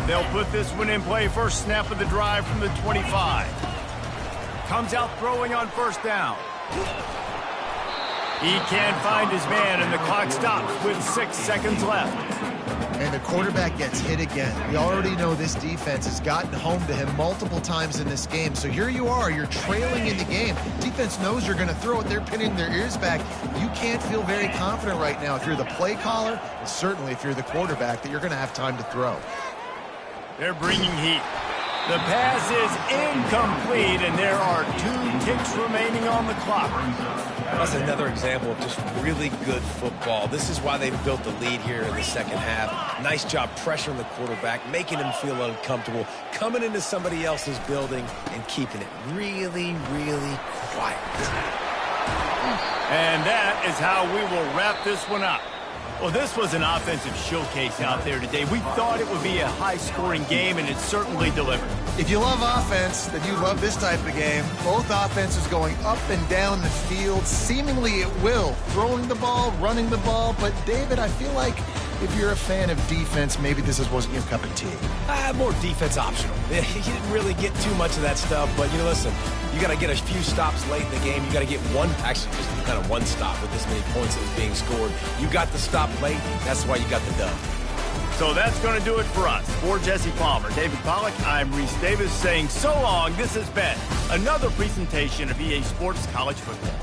They'll put this one in play. First snap of the drive from the 25. Comes out throwing on first down. He can't find his man, and the clock stops with 6 seconds left. And the quarterback gets hit again. We already know this defense has gotten home to him multiple times in this game. So here you are, you're trailing in the game. Defense knows you're going to throw it. They're pinning their ears back. You can't feel very confident right now if you're the play caller, and certainly if you're the quarterback, that you're going to have time to throw. They're bringing heat. The pass is incomplete, and there are 2 ticks remaining on the clock. That's another example of just really good football. This is why they've built the lead here in the second half. Nice job pressuring the quarterback, making him feel uncomfortable, coming into somebody else's building and keeping it really, really quiet. And that is how we will wrap this one up. Well, this was an offensive showcase out there today. We thought it would be a high-scoring game, and it certainly delivered. If you love offense, then you love this type of game. Both offenses going up and down the field, seemingly at will. Throwing the ball, running the ball. But, David, I feel like if you're a fan of defense, maybe this wasn't your cup of tea. More defense optional. You didn't really get too much of that stuff, but, listen, you got to get a few stops late in the game. You got to get actually just kind of one stop with this many points that was being scored. You got the stop late. That's why you got the dub. So that's going to do it for us. For Jesse Palmer, David Pollack, I'm Reese Davis saying so long. This has been another presentation of EA Sports College Football.